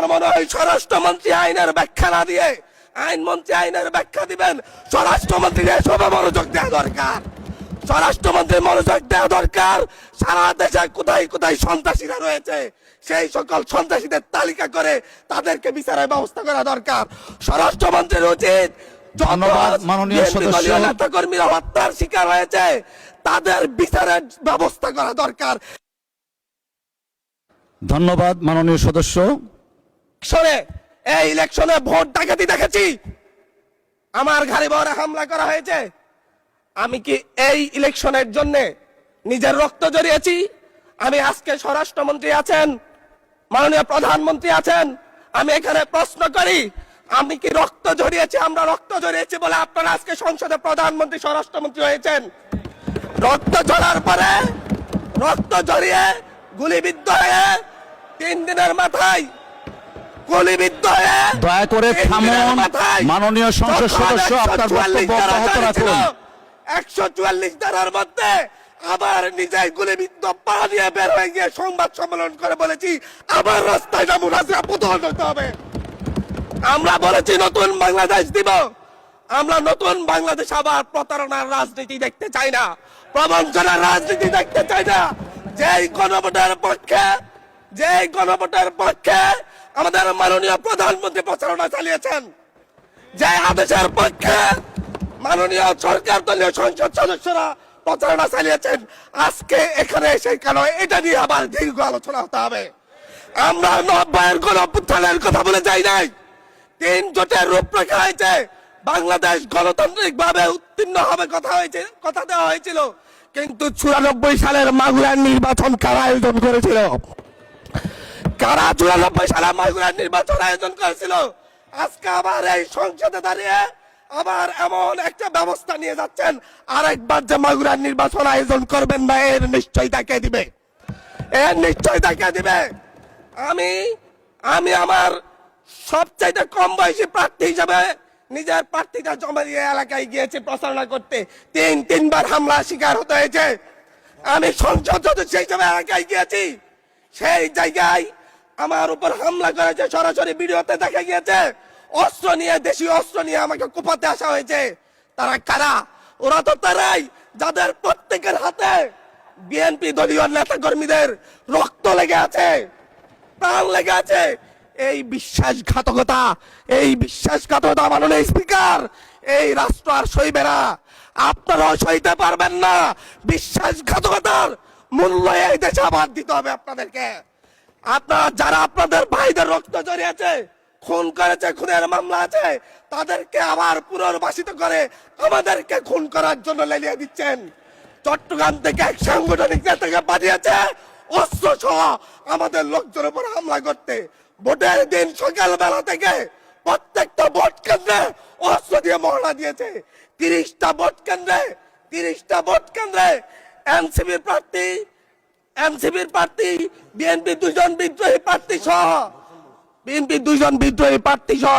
মনে হয় স্বরাষ্ট্রমন্ত্রী আইনের ব্যাখ্যা না দিয়ে আইনমন্ত্রী আইনের ব্যাখ্যা দিবেন। স্বরাষ্ট্রমন্ত্রীর এসবে মনোযোগ দেওয়া দরকার। স্বরাষ্ট্রমন্ত্রীর মনোযোগ দেওয়া দরকার। সারা দেশে কোথায় কোথায় সন্ত্রাসীরা রয়েছে সেই সকল সন্ত্রাসীদের তালিকা করে তাদেরকে বিচারের ব্যবস্থা করা দরকার। স্বরাষ্ট্রমন্ত্রীর উচিত ধন্যবাদ মাননীয় সদস্য। নেতা কর্মীরা হত্যার শিকার হয়েছে তাদের বিচারের ব্যবস্থা করা দরকার। ধন্যবাদ মাননীয় সদস্য। এই ইলেকশনে ভোট ডাকাতি দেখেছি, আমার ঘাড়ি বহরে হামলা করা হয়েছে। আমি কি এই ইলেকশনের জন্য নিজের রক্ত জড়িয়েছি? আমি আজকে স্বরাষ্ট্রমন্ত্রী আছেন, মাননীয় প্রধানমন্ত্রী আছেন, আমি এখানে প্রশ্ন করি আমি কি রক্ত জড়িয়েছি? আমরা রক্ত জড়িয়েছি বলে আপনারা আজকে সংসদে প্রধানমন্ত্রী স্বরাষ্ট্রমন্ত্রী হয়েছেন। রক্ত ঝরার পরে রক্ত জড়িয়ে গুলিবিদ্ধ হয়ে 3 দিনের মাথায় গুলিবিদ্ধ হয়ে দয়া করে থামুন মাননীয় সংসদ সদস্য, আপনার বক্তব্য অব্যাহত রাখুন। 144 ধারার মধ্যে আবার নিজে গুলিবিদ্ধ পা দিয়ে বের হয়ে গিয়ে সংবাদ সম্মেলন করে বলেছি আবার রাস্তায় নামুন, হাসিনা পতন হতে হবে। আমরা বলেছি নতুন বাংলাদেশ দিব। আমরা নতুন বাংলাদেশ আবার প্রতারণার রাজনীতি দেখতে চাই না, প্রবঞ্চনার রাজনীতি দেখতে চাই না। যেই গণভোটের পক্ষে আমাদের মাননীয় প্রধানমন্ত্রী প্রচারণা চালিয়েছেন, যে আদেশের পক্ষে মাননীয় সরকার দলীয় সংসদ সদস্যরা প্রচারণা চালিয়েছেন, আজকে এখানে এসে কেন এটা নিয়ে আবার দীর্ঘ আলোচনা হতে হবে? আমরা 90-এর গণঅভ্যুত্থানের কথা বলে যাই নাই। 3 জোটের রূপরেখা হয়েছে, বাংলাদেশ গণতান্ত্রিক ভাবে উত্তীর্ণ হবে কথা দেওয়া হয়েছিল, কিন্তু 94 সালের মাগুরার নির্বাচন কারা আয়োজন করেছিল? কারা 94 সালে মাগুরার নির্বাচন আয়োজন করেছিল? আজকে আবার এই সংসদে দাঁড়িয়ে আবার এমন একটা ব্যবস্থা নিয়ে যাচ্ছেন, আরেকবার যে মাগুরার নির্বাচন আয়োজন করবেন না এর নিশ্চয়তা কে দিবে? এর নিশ্চয়তা কে দিবে? আমি আমার সবচাইতে কম বয়সী প্রার্থী হিসাবে নিজের প্রার্থীটা জমা দিয়ে এলাকায় গিয়েছি প্রচারণা করতে, 3বার হামলা শিকার হতে হয়েছে। আমি সংসদ সদস্য হিসাবে এলাকায় গিয়েছি, সেই জায়গায় আমার উপর হামলা করেছে, সরাসরি ভিডিওতে দেখা গিয়েছে। অস্ত্র নিয়ে, দেশীয় অস্ত্র নিয়ে আমাকে কোপাতে আসা হয়েছে। তারা কারা? ওরা তো তারাই যাদের প্রত্যেকের হাতে বিএনপি দলীয় নেতা কর্মীদের রক্ত লেগে আছে, প্রাণ লেগে আছে। এই বিশ্বাসঘাতকতা মাননীয় স্পিকার, এই রাষ্ট্র আর সইবে না, আপনারাও সইতে পারবেন না। বিশ্বাসঘাতকতার মূল্য এই দেশে আবার দিতে হবে আপনাদেরকে। আপনারা যারা আপনাদের ভাইদের রক্ত জড়িয়েছে, খুন করেছে, খুনের মামলা আছে, তাদেরকে আবার পুনর্বাসিত করে আমাদেরকে খুন করার জন্য লেলিয়ে দিচ্ছেন। চট্টগ্রাম থেকে এক সাংগঠনিক নেতাকে পাঠিয়েছে অস্ত্র সহ আমাদের লোকজনের উপর হামলা করতে। ভোটের দিন সকালবেলা থেকে প্রত্যেকটা ভোট কেন্দ্রে অস্ত্র দিয়ে মহড়া দিয়েছে। 30টা ভোট কেন্দ্রে এনসিপির প্রার্থী, বিএনপি 2জন বিদ্রোহী প্রার্থী সহ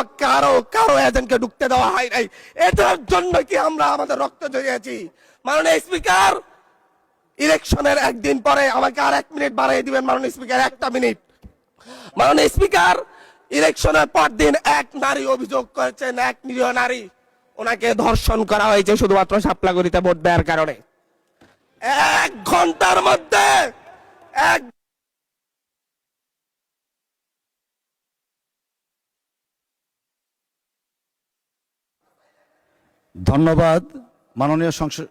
কারো এজেন্টকে ঢুকতে দেওয়া হয় নাই। এটার জন্য কি আমরা আমাদের রক্ত জড়িয়েছি? মাননীয় স্পিকার, ইলেকশনের একদিন পরে আমাকে আর 1 মিনিট বাড়িয়ে দিবেন মাননীয় স্পিকার, 1টা মিনিট। মাননীয় স্পিকার, ইলেকশনের পর দিন এক নারী অভিযোগ করেছেন, এক নিরীহ নারী, ওনাকে ধর্ষণ করা হয়েছে শুধুমাত্র শাপলাগুড়িতে ভোট দেওয়ার কারণে। 1 ঘন্টার মধ্যে ধন্যবাদ মাননীয় সংসদ।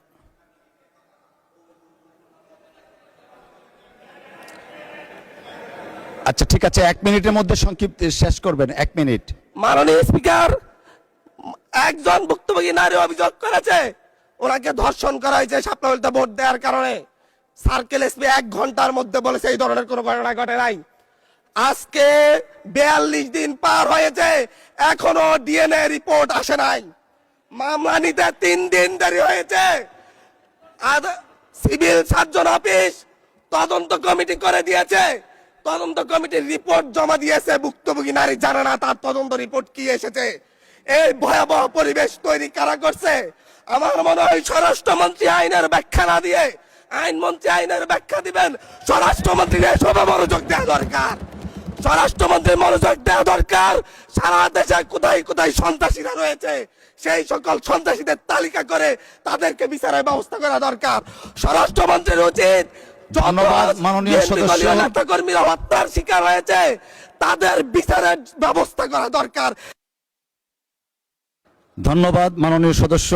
আচ্ছা ঠিক আছে, 1 মিনিটের মধ্যে সংক্ষিপ্ত শেষ করবেন, 1 মিনিট। মাননীয় স্পিকার, একজন ভুক্তভোগী নারী অভিযোগ করেছে ওনাকে ধর্ষণ করা হয়েছে শাপলাগুড়িতে ভোট দেওয়ার কারণে। সার্কেল এসপি 1 ঘন্টার মধ্যে বলেছে এই ধরনের কোনো ঘটনা ঘটে নাই। আজকে 42 দিন পার হয়েছে, এখনো ডিএনএ রিপোর্ট আসে নাই। মামলা নিতে 3 দিন দেরি হয়েছে। সিভিল সার্জন অফিস তদন্ত কমিটি করে দিয়েছে, তদন্ত কমিটির রিপোর্ট জমা দিয়েছে, ভুক্তভোগী নারী জানে না তার তদন্ত রিপোর্ট কি এসেছে। এই ভয়াবহ পরিবেশ তৈরি কারা করছে? আমার মনে হয় স্বরাষ্ট্রমন্ত্রী আইনের ব্যাখ্যা না দিয়ে আইনমন্ত্রী আইনের ব্যাখ্যা দিবেন। স্বরাষ্ট্রমন্ত্রীর এসবে মনোযোগ দেওয়া দরকার। স্বরাষ্ট্রমন্ত্রীর মনোযোগ দেওয়া দরকার। সারা দেশে কোথায় কোথায় সন্ত্রাসীরা রয়েছে সেই সকল সন্ত্রাসীদের তালিকা করে তাদেরকে বিচারের ব্যবস্থা করা দরকার। স্বরাষ্ট্রমন্ত্রীর উচিত ধন্যবাদ মাননীয় সদস্য। নেতা কর্মীরা হত্যার শিকার হয়েছে তাদের বিচারের ব্যবস্থা করা দরকার। ধন্যবাদ মাননীয় সদস্য।